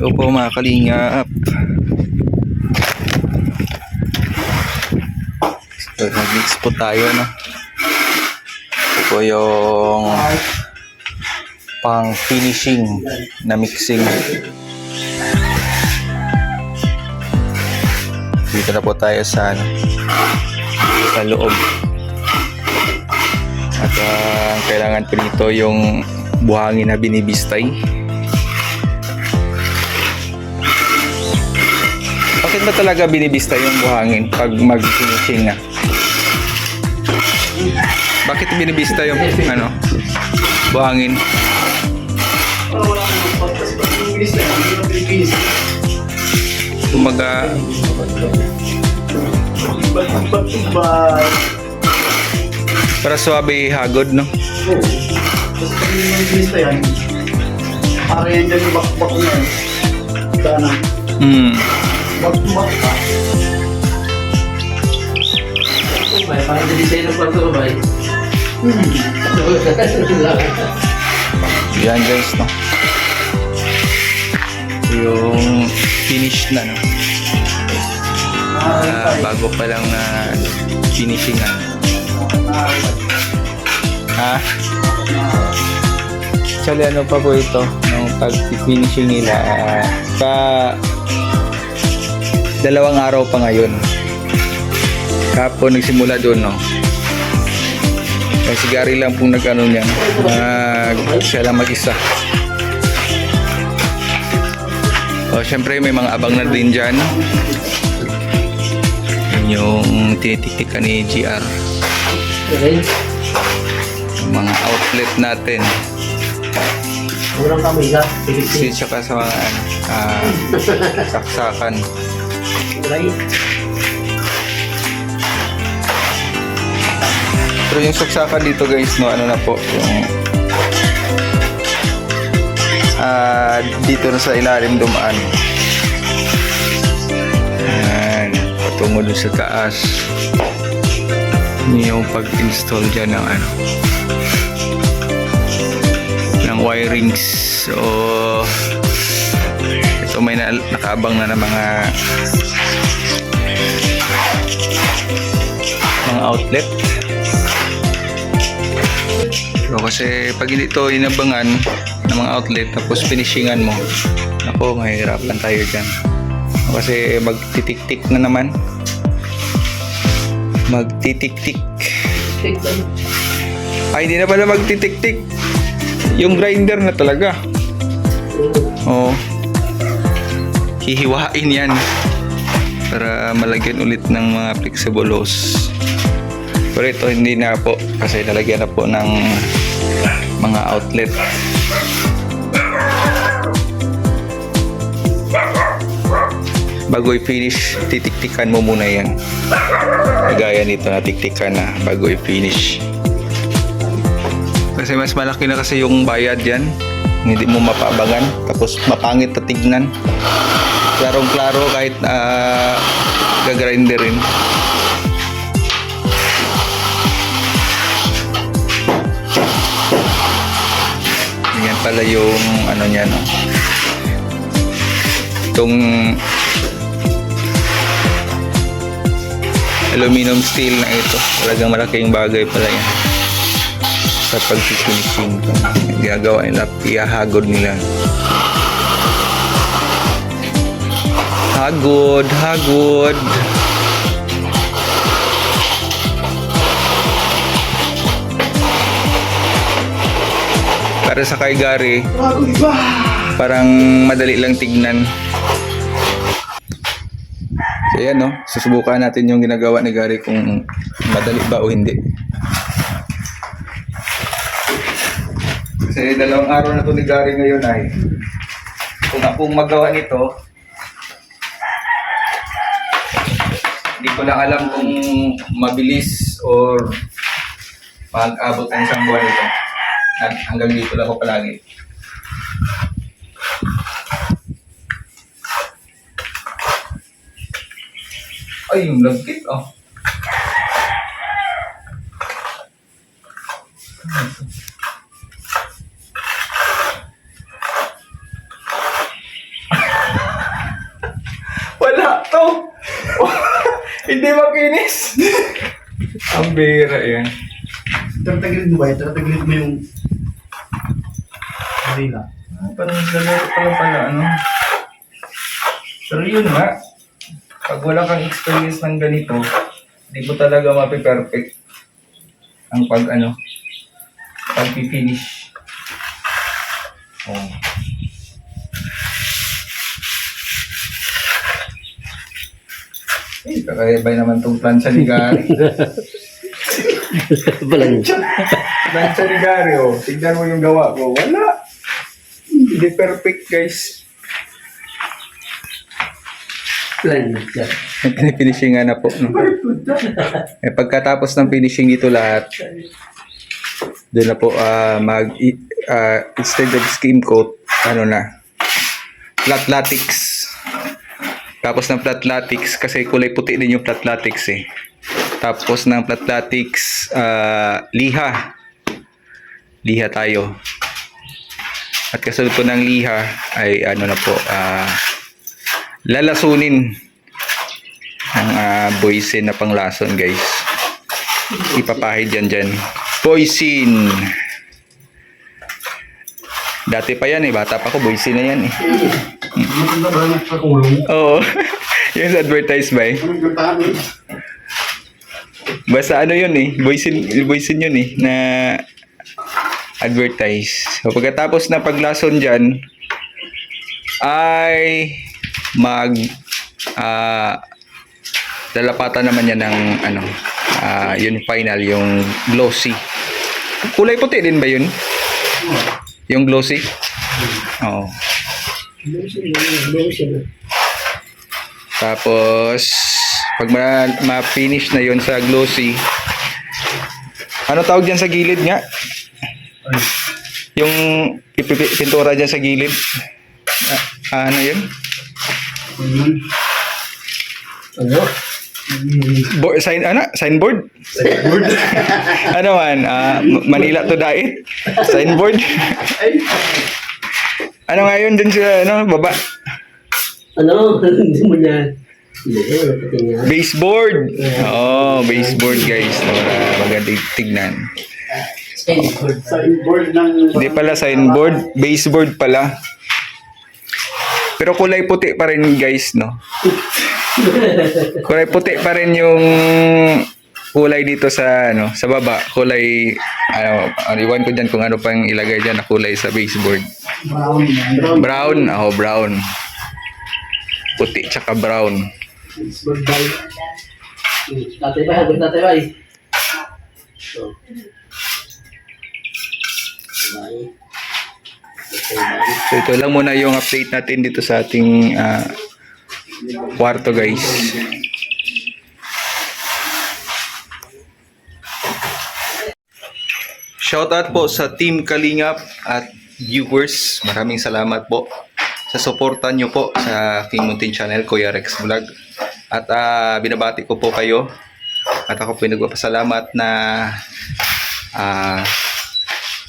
Hello po mga kalingap. So, nag-mix po tayo, no? Ito po yung pang finishing na mixing. Dito na po tayo sa loob. At kailangan po dito yung buhangin na binibistay. Bakit ba talaga binibista yung buhangin pag mag-finishing na? Bakit binibista yung buhangin? Kumaga para swabe hagod, no? Tapos pag binibista yan, para yan dyan yung bakbak na yan. Sana. Bakbak pa. Parang na-design ng patubay. Yan guys, no? Yung finish na, no? Bago pa lang na finishing na. Actually, ano pa po ito? Nung pag-finishing nila, dalawang araw pa ngayon. Kapon nagsimula doon, no? Si Gary lang pong nag-ano niyan. Siya lang mag-isa. Siyempre may mga abang na din dyan. Yan yung tinitiktikan ni GR. Yung mga outlet natin. Murang kami ka. Tsaka sa mga saksakan. Pero yung saksakan dito guys, no, ano na po, yung dito na sa ilalim dumaan. Ayan, patungo dun sa taas. Yung pag-install dyan ng ng wirings. So ito may nakaabang na ng mga outlet. So, kasi pag ito inabangan ng mga outlet tapos finishingan mo, ako mahirapan tayo dyan. Kasi magtitik-tik na naman. Magtitik-tik. Ay, hindi na pala magtitik-tik. Yung grinder na talaga. Oh. Hihiwain yan para malagyan ulit ng mga flexible hose. Pero ito hindi na po kasi nalagyan na po ng mga outlet. Bago i-finish, titiktikan mo muna yan. Gaya nito, natiktikan na bago i-finish. Kasi mas malaki na kasi yung bayad yan. Hindi mo mapaabangan. Tapos mapangit na tignan. Klarong-klaro kahit gagrinderin. Yan pala yung niya, no? Itong aluminum steel na ito. Talagang malaking bagay pala yan sa pag-finishing. Ginagawa nila, ihahagod nila. Hagod. Para sa kay Gary, parang madali lang tignan. So yan, no? Susubukan natin yung ginagawa ni Gary kung madali ba o hindi. Kasi dalawang araw na to ni Gary ngayon ay kung akong magawa nito, hindi ko lang alam kung mabilis or mag-abot ng isang buwan ito. Hanggang dito lang ako palagi. Ay, yung lagkit, oh. to! Hindi makinis! Ang bira yan. Tatagilid mo ba? Tatagilid mo yung... Marila. Parang ganito pala, ano? Pero yun nga, pag wala kang experience ng ganito, hindi mo talaga mapiperfect ang pag-finish. Oh. Eh, kakayabay naman itong plancha ni Gary. Balang. Plancha ni Gary, oh. Tignan mo yung gawa ko. Wala. Hindi perfect, guys. Finishing na po. No? Eh, pagkatapos ng finishing dito lahat, doon na po instead of skim coat, flat latex. Tapos ng flat latex, kasi kulay puti din yung flat latex eh. Tapos ng flat latex, liha. Liha tayo. At kasunod po ng liha ay lalasunin ang boysin na panglason, guys. Ipapahid dyan. Boysin. Dati pa yan eh, bata pa ko, boysin na yan eh. Maganda ba nagpakulong? Oo. Yung sa advertise ba eh. Anong gantaan eh? Basta yun eh, boysin yun eh, na advertise. So pagkatapos na paglason dyan, ay lalapatan naman yan ng yung final, yung glossy. Kulay puti din ba yun? Yung glossy? Oo. Tapos pag ma-finish na yun sa glossy, ano tawag dyan sa gilid nga? Yung pintura dyan sa gilid. Ano yun? Ano? Signboard? Ano man? Manila to Dait? Signboard? Ano nga yun dun sa baba? Ano? Hindi mo na. Hindi, Baseboard! Oo, baseboard, guys. Magandang tignan. Signboard ng... Hindi pala signboard, baseboard pala. Pero kulay puti pa rin, guys, no? Kulay puti pa rin yung kulay dito sa sa baba. Kulay iwan ko diyan kung ano pang ilagay diyan na kulay sa baseboard. Brown. Brown, brown. Puti tsaka brown. Tatay ba? Hanggang tatay ba? So. Bye. So ito lang muna yung update natin dito sa ating kwarto, guys. Shoutout po sa Team Kalingap at viewers. Maraming salamat po sa suporta nyo po sa King Mountain Channel, Kuya Rex Vlog. At binabati ko po kayo. At ako po nagpapasalamat na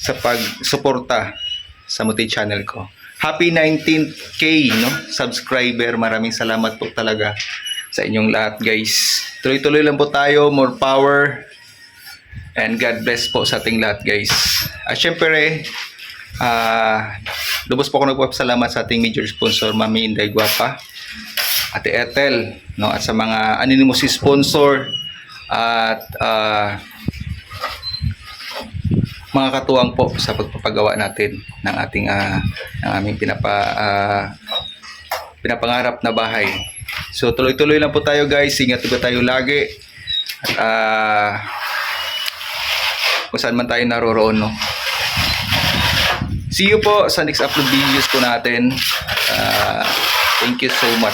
sa pagsuporta sa Mountain Channel ko. Happy 19K subscriber. Maraming salamat po talaga sa inyong lahat, guys. Tuloy-tuloy lang po tayo. More power. And God bless po sa ating lahat, guys. At syempre, lubos po ako nagpapasalamat sa ating major sponsor, Mami Inday Guapa, Ate Ethel, at sa mga anonymous sponsor at mga katuwang po sa pagpapagawa natin ng ating ng aming pinapangarap na bahay. So tuloy-tuloy lang po tayo, guys. Ingat po tayo lagi. At kung saan man tayo naroroon, See you po sa next upload videos po natin. Thank you so much.